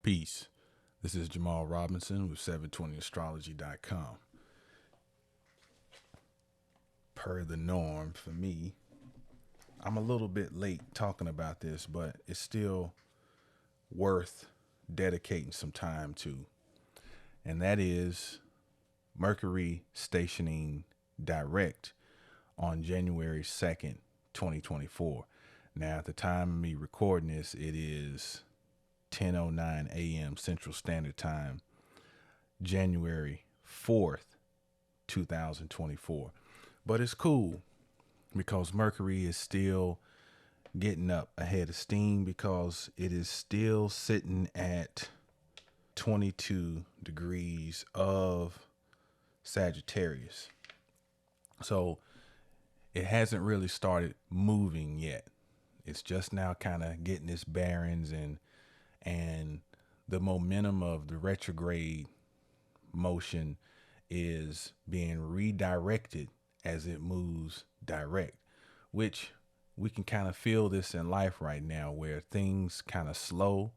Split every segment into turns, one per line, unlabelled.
Peace. This is Jamal Robinson with 720astrology.com. Per the norm for me, I'm a little bit late talking about this, but it's still worth dedicating some time to. And that is Mercury stationing direct on January 2nd, 2024. Now, at the time of me recording this, it is 10:09 a.m. Central Standard Time, January 4th, 2024. But it's cool because Mercury is still getting up ahead of steam because it is still sitting at 22 degrees of Sagittarius. So it hasn't really started moving yet. It's just now kind of getting its bearings and the momentum of the retrograde motion is being redirected as it moves direct, which we can kind of feel this in life right now where things kind of slow,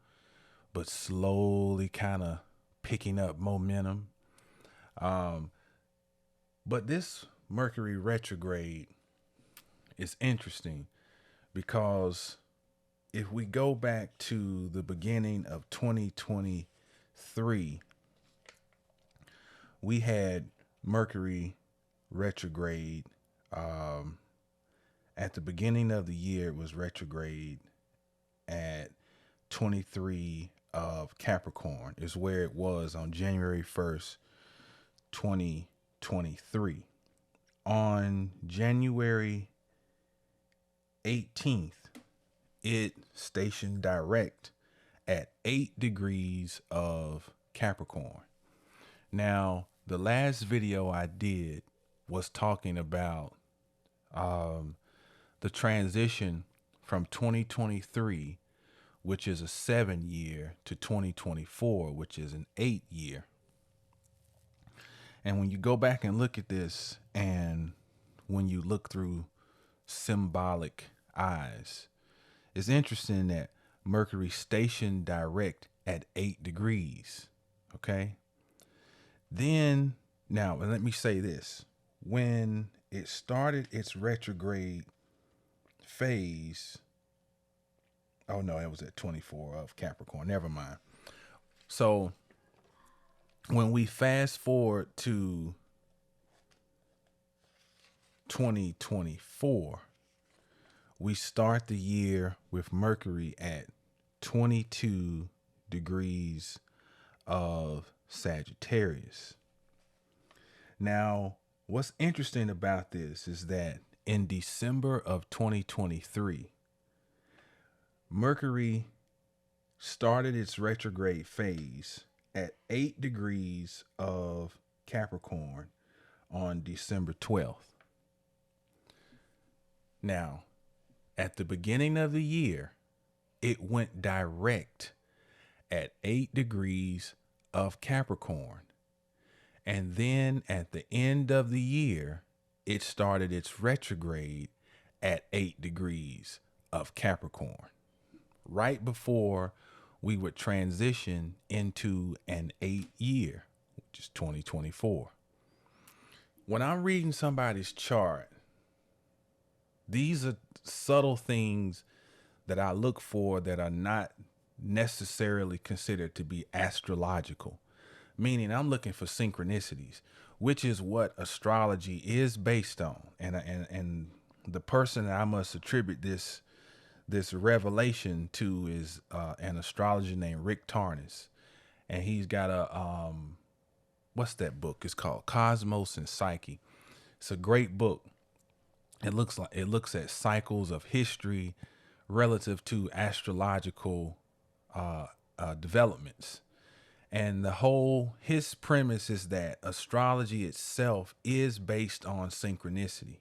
but slowly kind of picking up momentum. But this Mercury retrograde is interesting because if we go back to the beginning of 2023, we had Mercury retrograde. At the beginning of the year, it was retrograde at 23 of Capricorn, is where it was on January 1st, 2023. On January 18th, it stationed direct at 8 degrees of Capricorn. Now, the last video I did was talking about the transition from 2023, which is a 7-year, to 2024, which is an 8-year. And when you go back and look at this, and when you look through symbolic eyes, it's interesting that Mercury stationed direct at 8 degrees. Okay. Then, now let me say this. When it started its retrograde phase, oh no, it was at 24 of Capricorn. Never mind. So when we fast forward to 2024, we start the year with Mercury at 22 degrees of Sagittarius. Now, what's interesting about this is that in December of 2023, Mercury started its retrograde phase at 8 degrees of Capricorn on December 12th. Now, at the beginning of the year, it went direct at 8 degrees of Capricorn. And then at the end of the year, it started its retrograde at 8 degrees of Capricorn, right before we would transition into an 8-year, which is 2024. When I'm reading somebody's chart, these are subtle things that I look for that are not necessarily considered to be astrological, meaning I'm looking for synchronicities, which is what astrology is based on. And the person that I must attribute this revelation to is an astrologer named Rick Tarnas, and he's got a what's that book? It's called Cosmos and Psyche. It's a great book. It looks at cycles of history relative to astrological developments. And his premise is that astrology itself is based on synchronicity.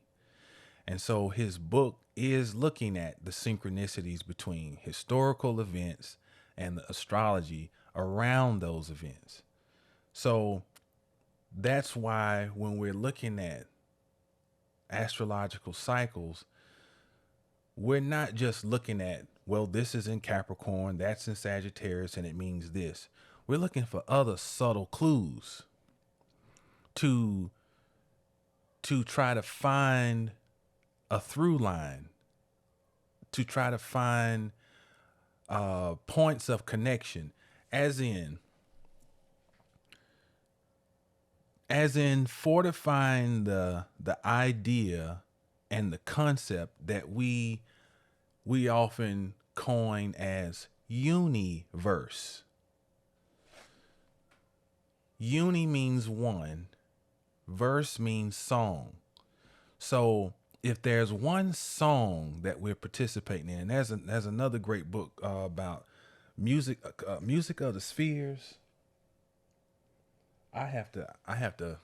And so his book is looking at the synchronicities between historical events and the astrology around those events. So that's why when we're looking at astrological cycles, we're not just looking at well, this is in Capricorn, that's in Sagittarius, and it means this. We're looking for other subtle clues to try to find a through line, to try to find points of connection, as in fortifying the idea and the concept that we often coin as universe. Uni means one, verse means song. So if there's one song that we're participating in, and there's another great book about music of the spheres. I have to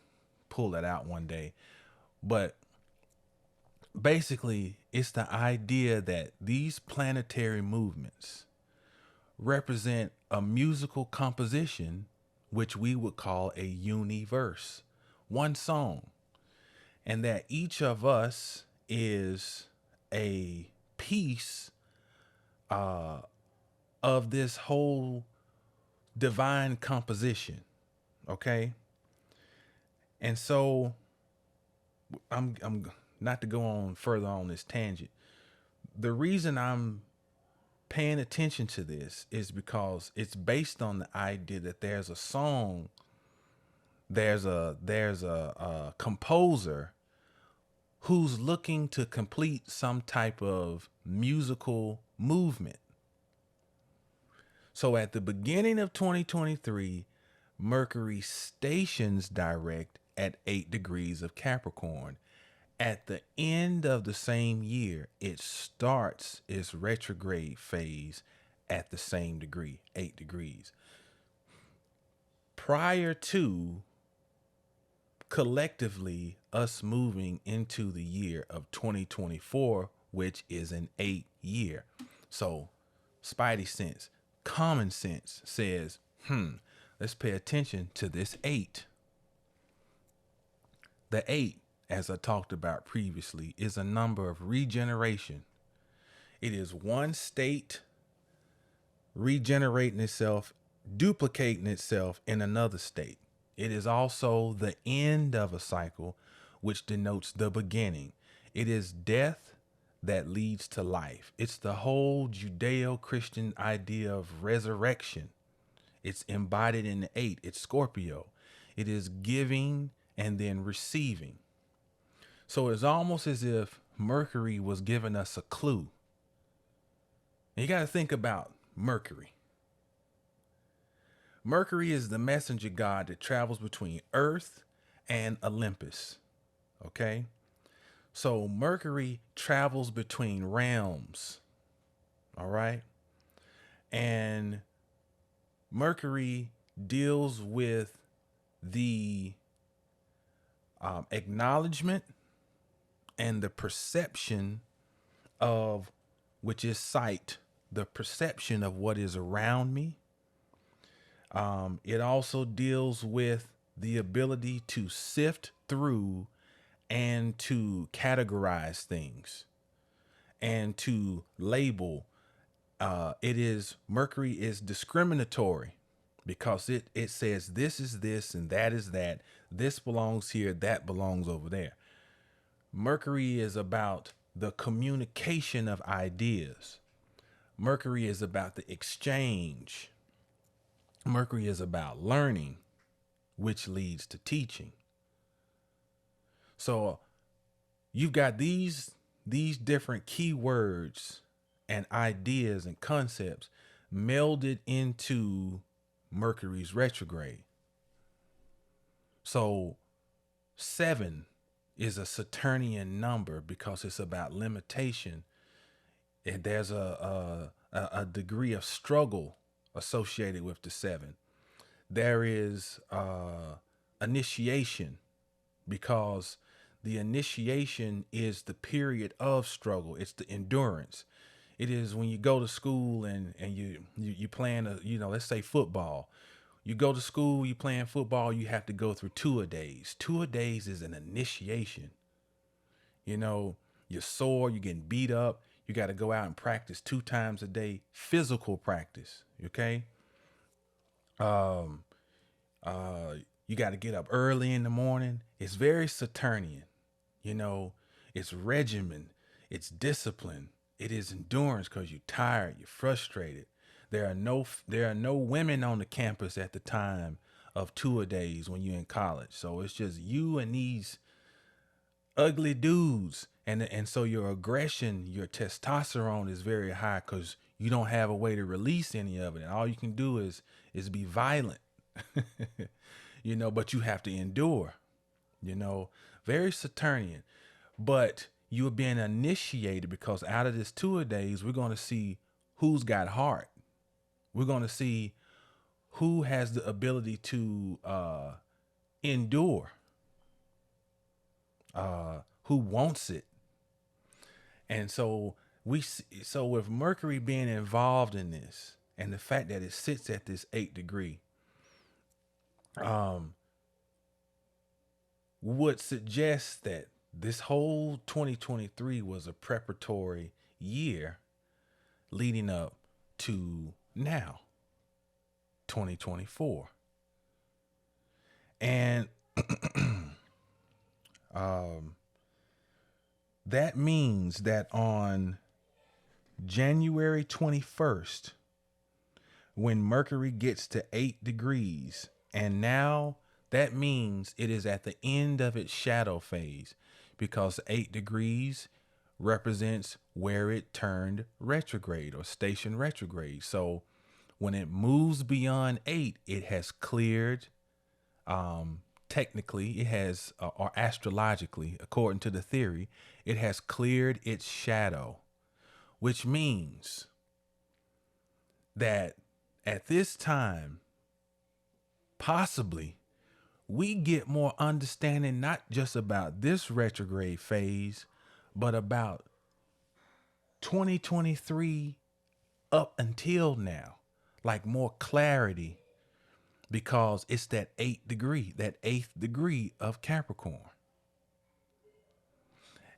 pull that out one day, but basically it's the idea that these planetary movements represent a musical composition which we would call a universe, one song, and that each of us is a piece of this whole divine composition. Okay. And so I'm not to go on further on this tangent. The reason I'm paying attention to this is because it's based on the idea that there's a song, there's a composer who's looking to complete some type of musical movement. So at the beginning of 2023, Mercury stations direct at 8 degrees of Capricorn. At the end of the same year, it starts its retrograde phase at the same degree, 8 degrees. Prior to collectively us moving into the year of 2024, which is an 8 year. So Spidey sense, common sense says, let's pay attention to this 8. The 8, as I talked about previously, is a number of regeneration. It is one state regenerating itself, duplicating itself in another state. It is also the end of a cycle, which denotes the beginning. It is death that leads to life. It's the whole Judeo-Christian idea of resurrection. It's embodied in the 8. It's Scorpio. It is giving and then receiving. So it's almost as if Mercury was giving us a clue. And you got to think about Mercury. Mercury is the messenger god that travels between Earth and Olympus. Okay? So Mercury travels between realms. All right? And Mercury deals with the acknowledgement and the perception of, which is sight, the perception of what is around me. It also deals with the ability to sift through and to categorize things and to label. Mercury is discriminatory because it says this is this and that is that. This belongs here, that belongs over there. Mercury is about the communication of ideas. Mercury is about the exchange. Mercury is about learning, which leads to teaching. So you've got these different keywords and ideas and concepts melded into Mercury's retrograde. So 7 is a Saturnian number because it's about limitation. And there's a degree of struggle associated with the 7. There is initiation, because the initiation is the period of struggle. It's the endurance. It is when you go to school and you playing let's say football. You go to school, you playing football, you have to go through two-a-days. Two-a-days is an initiation. You're sore, you're getting beat up, You got to go out and practice 2 times a day, physical practice. Okay. Um, uh, you got to get up early in the morning. It's very Saturnian. You know, it's regimen, it's discipline, it is endurance because you're tired, you're frustrated. There are no women on the campus at the time of tour days when you're in college. So it's just you and these ugly dudes, and so your aggression, your testosterone is very high because you don't have a way to release any of it, and all you can do is be violent. But you have to endure. you know, Very Saturnian. But you're being initiated because out of this 2 days, we're going to see who's got heart. We're going to see who has the ability to endure, who wants it. And so so with Mercury being involved in this, and the fact that it sits at this 8 degree, um, would suggest that this whole 2023 was a preparatory year leading up to now, 2024. And um, that means that on January 21st, when Mercury gets to 8 degrees, and now that means it is at the end of its shadow phase because 8 degrees represents where it turned retrograde or station retrograde. So when it moves beyond 8, it has cleared, technically, it has, or astrologically, according to the theory, it has cleared its shadow, which means that at this time, possibly, we get more understanding not just about this retrograde phase, but about 2023 up until now, like more clarity, because it's that 8 degree, that eighth degree of Capricorn.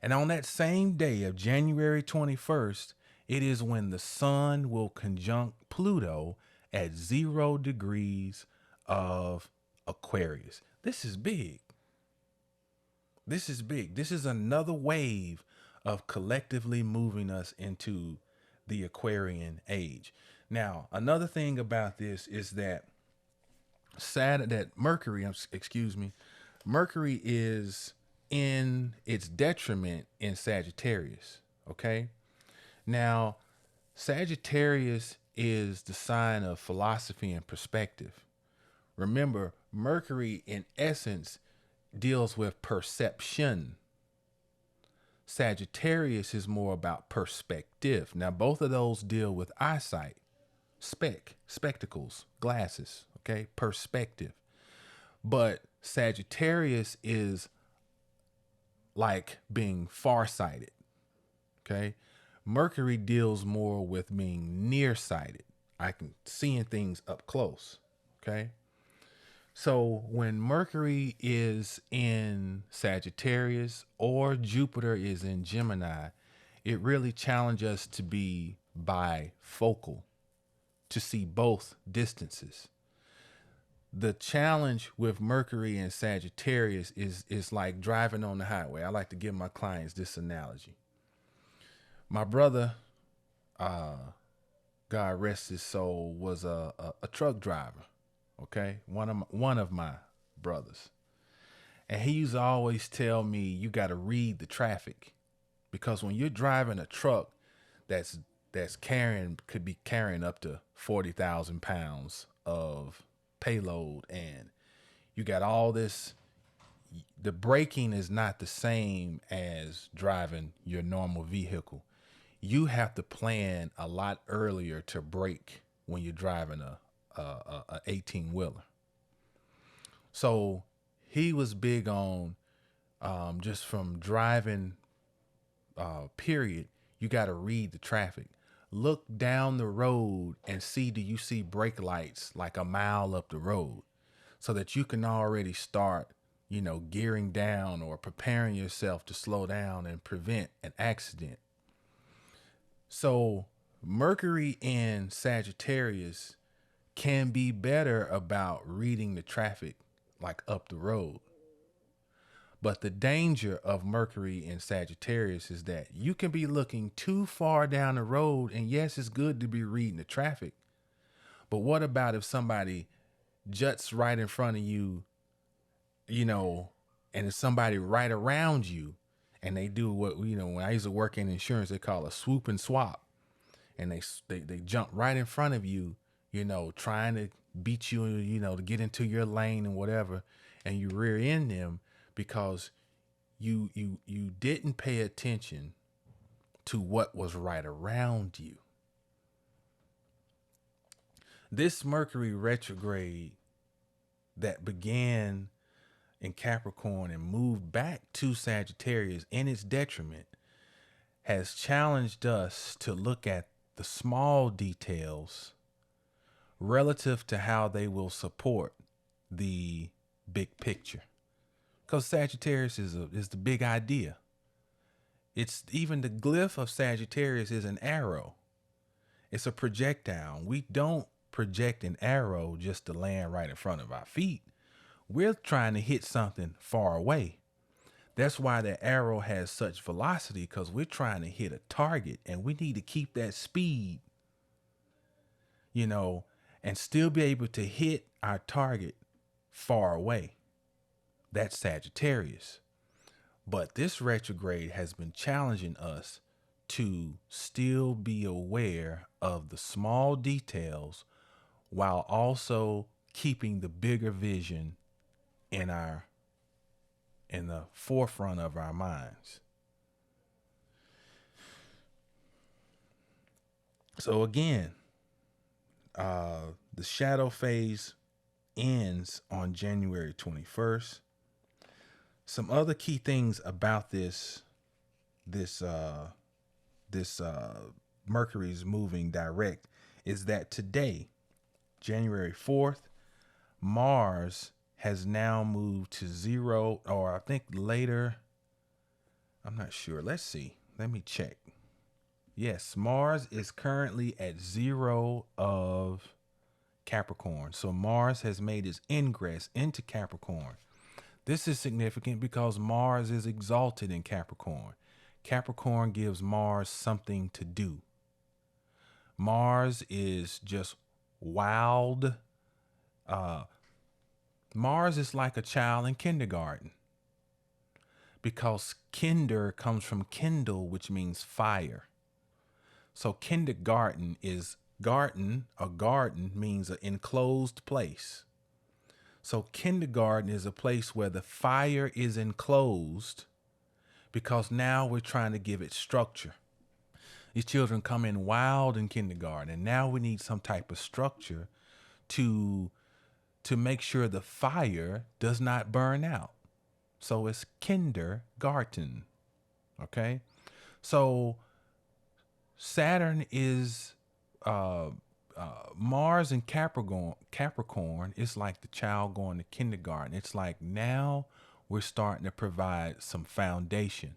And on that same day of January 21st, it is when the sun will conjunct Pluto at 0 degrees of Aquarius. This is big. This is big. This is another wave of collectively moving us into the Aquarian age. Now, another thing about this is that Mercury is in its detriment in Sagittarius. Okay. Now, Sagittarius is the sign of philosophy and perspective. Remember, Mercury in essence deals with perception. Sagittarius is more about perspective. Now, both of those deal with eyesight, spectacles, glasses, okay, perspective. But Sagittarius is like being farsighted, okay? Mercury deals more with being nearsighted. I can seeing things up close, okay? So when Mercury is in Sagittarius or Jupiter is in Gemini, it really challenges us to be bifocal, to see both distances. The challenge with Mercury and Sagittarius is like driving on the highway. I like to give my clients this analogy. My brother, God rest his soul, was a truck driver. Okay, one of my brothers, and he used to always tell me, you got to read the traffic, because when you're driving a truck that's could be carrying up to 40,000 pounds of payload, and you got all this, the braking is not the same as driving your normal vehicle. You have to plan a lot earlier to brake when you're driving a 18 wheeler. So he was big on, just from driving, period, you got to read the traffic. Look down the road and see, do you see brake lights like a mile up the road, so that you can already start, gearing down or preparing yourself to slow down and prevent an accident. So Mercury in Sagittarius can be better about reading the traffic like up the road. But the danger of Mercury in Sagittarius is that you can be looking too far down the road. And yes, it's good to be reading the traffic. But what about if somebody juts right in front of you, you know, and it's somebody right around you and they do what, when I used to work in insurance, they call a swoop and swap. And they jump right in front of you, trying to beat you, to get into your lane and whatever. And you rear end them because you didn't pay attention to what was right around you. This Mercury retrograde that began in Capricorn and moved back to Sagittarius in its detriment has challenged us to look at the small details relative to how they will support the big picture. Because Sagittarius is the big idea. It's even the glyph of Sagittarius is an arrow. It's a projectile. We don't project an arrow just to land right in front of our feet. We're trying to hit something far away. That's why the arrow has such velocity, because we're trying to hit a target and we need to keep that speed, and still be able to hit our target far away. That's Sagittarius. But this retrograde has been challenging us to still be aware of the small details while also keeping the bigger vision in the forefront of our minds. So again, the shadow phase ends on January 21st. Some other key things about this Mercury's moving direct is that today, January 4th, Mars has now moved to 0, or I think later. I'm not sure. Let's see. Let me check. Yes, Mars is currently at 0 of Capricorn. So Mars has made its ingress into Capricorn. This is significant because Mars is exalted in Capricorn. Capricorn gives Mars something to do. Mars is just wild. Mars is like a child in kindergarten, because kinder comes from kindle, which means fire. So kindergarten is garden. A garden means an enclosed place. So kindergarten is a place where the fire is enclosed, because now we're trying to give it structure. These children come in wild in kindergarten, and now we need some type of structure to make sure the fire does not burn out. So it's kindergarten. Okay. So Saturn is Mars in Capricorn is like the child going to kindergarten. It's like now we're starting to provide some foundation.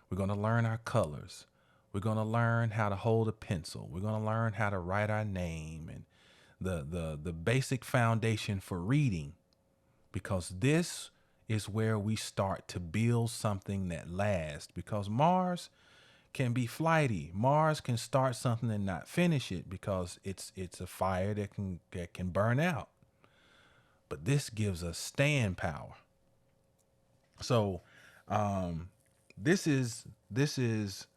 We're going to learn our colors. We're going to learn how to hold a pencil. We're going to learn how to write our name and the basic foundation for reading, because this is where we start to build something that lasts, because Mars can be flighty. Mars can start something and not finish it because it's a fire that can burn out. But this gives us staying power. So this is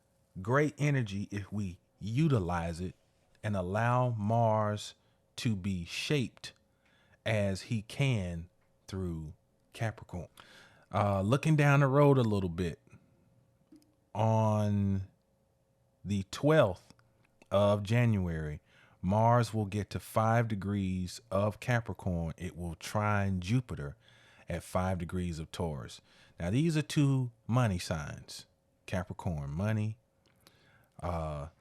great energy if we utilize it and allow Mars to be shaped as he can through Capricorn. Looking down the road a little bit, on the 12th of January, Mars will get to 5 degrees of Capricorn. It will trine Jupiter at 5 degrees of Taurus. Now, these are two money signs: Capricorn, money,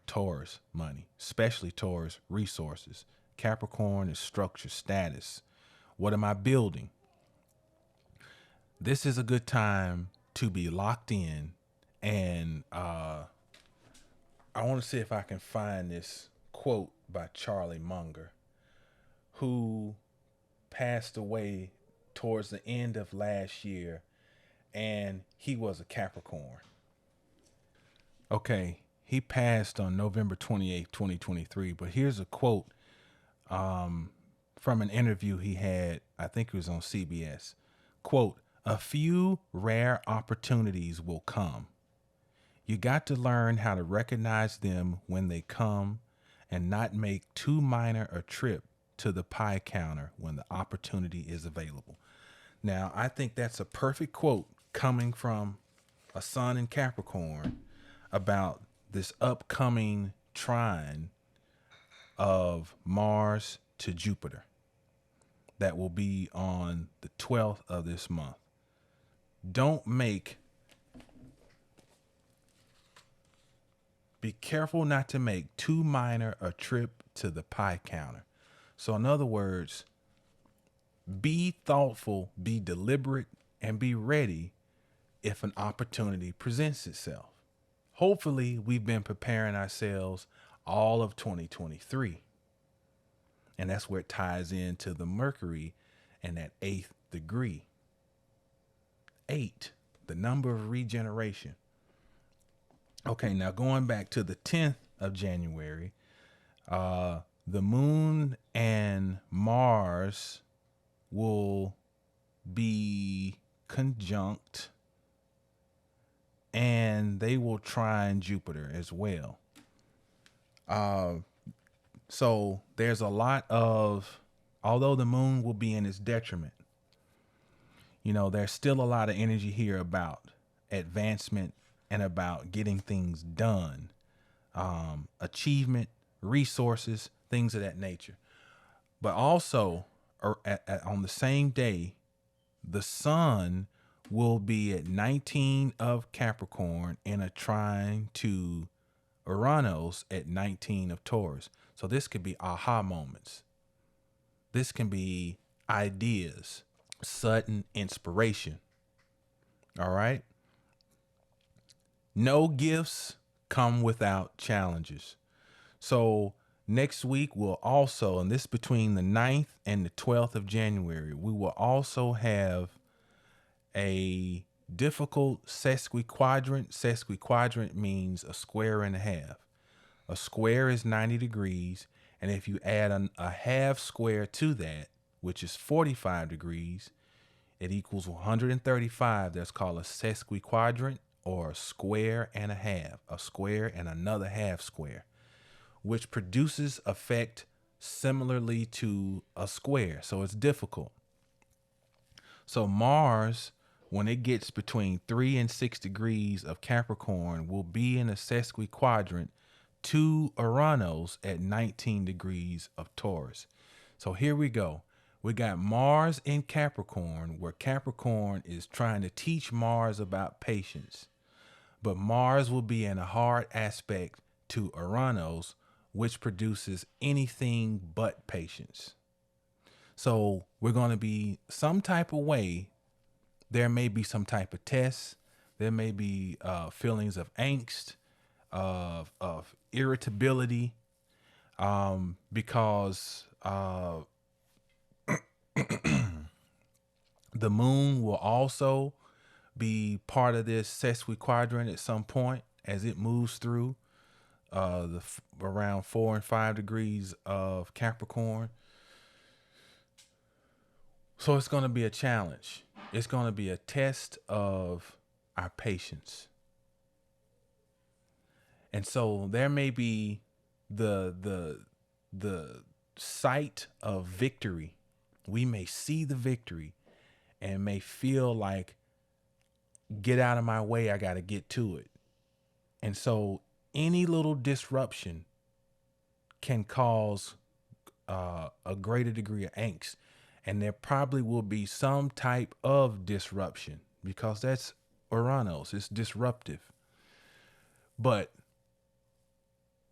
Taurus, money, especially Taurus, resources. Capricorn is structure, status. What am I building? This is a good time to be locked in and I want to see if I can find this quote by Charlie Munger, who passed away towards the end of last year, and he was a Capricorn. Okay, he passed on November 28th, 2023, but here's a quote from an interview he had, I think it was on CBS. Quote, "A few rare opportunities will come. You got to learn how to recognize them when they come and not make too minor a trip to the pie counter when the opportunity is available." Now, I think that's a perfect quote coming from a sun in Capricorn about this upcoming trine of Mars to Jupiter that will be on the 12th of this month. Don't make, be careful not to make too minor a trip to the pie counter. So, in other words, be thoughtful, be deliberate, and be ready if an opportunity presents itself. Hopefully, we've been preparing ourselves all of 2023. And that's where it ties into the Mercury and that eighth degree. 8, the number of regeneration. Okay, now going back to the 10th of January, the moon and Mars will be conjunct, and they will trine Jupiter as well. So there's a lot of, although the moon will be in its detriment, there's still a lot of energy here about advancement and about getting things done, achievement, resources, things of that nature. But also, on the same day, the sun will be at 19 of Capricorn in a trine to Uranus at 19 of Taurus. So this could be aha moments. This can be ideas, sudden inspiration. All right. No gifts come without challenges. So next week we'll also, and this between the 9th and the 12th of January, we will also have a difficult sesquiquadrant. Sesquiquadrant means a square and a half. A square is 90 degrees, and if you add a half square to that, which is 45 degrees, it equals 135. That's called a sesquiquadrant, or a square and a half, a square and another half square, which produces effect similarly to a square. So it's difficult. So Mars, when it gets between 3 and 6 degrees of Capricorn, will be in a sesquiquadrant to Uranus at 19 degrees of Taurus. So here we go. We got Mars in Capricorn, where Capricorn is trying to teach Mars about patience. But Mars will be in a hard aspect to Uranus, which produces anything but patience. So we're going to be some type of way. There may be some type of test. There may be feelings of angst, of irritability, because the moon will also be part of this sesquiquadrant at some point as it moves through around 4 and 5 degrees of Capricorn. So it's going to be a challenge. It's going to be a test of our patience. And so there may be the sight of victory. We may see the victory and may feel like, get out of my way, I got to get to it. And so any little disruption can cause a greater degree of angst. And there probably will be some type of disruption because that's Uranus. It's disruptive. But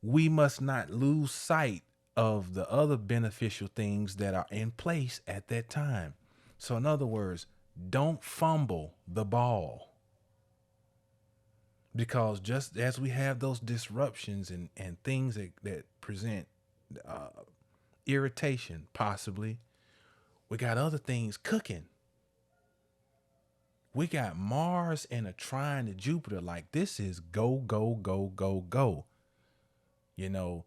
we must not lose sight of the other beneficial things that are in place at that time. So in other words, don't fumble the ball. Because just as we have those disruptions and things that present uh, irritation, possibly, we got other things cooking. We got Mars in a trine to Jupiter. Like, this is go, go, go, go, go, you know.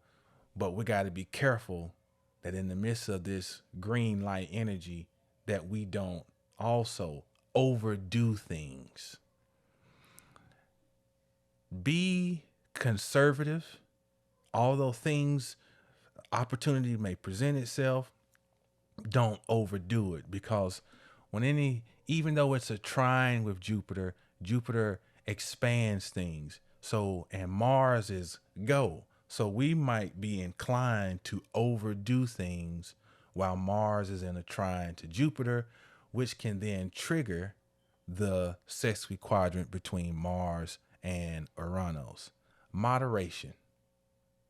But we got to be careful that in the midst of this green light energy, that we don't also overdo things. Be conservative. Although things, opportunity may present itself, don't overdo it, because even though it's a trine with Jupiter, Jupiter expands things. So, and Mars is go. So we might be inclined to overdo things while Mars is in a trine to Jupiter, which can then trigger the sexy quadrant between Mars and Uranus. Moderation.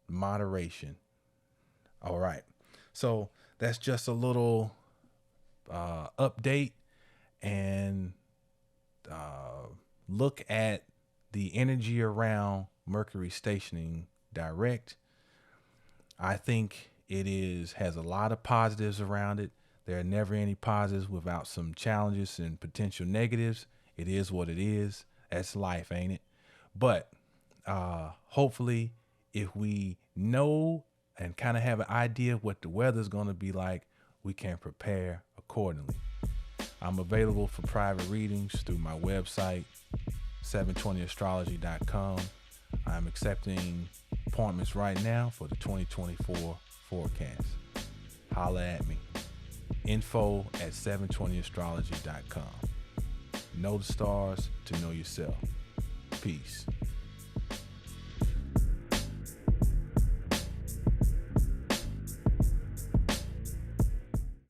Moderation. All right. So that's just a little update and look at the energy around Mercury stationing direct. I think has a lot of positives around it. There are never any positives without some challenges and potential negatives. It is what it is. That's life, ain't it? But hopefully, if we know and kind of have an idea of what the weather's going to be like, we can prepare accordingly. I'm available for private readings through my website, 720astrology.com. I'm accepting appointments right now for the 2024 forecast. Holla at me. info@720astrology.com. Know the stars to know yourself. Peace.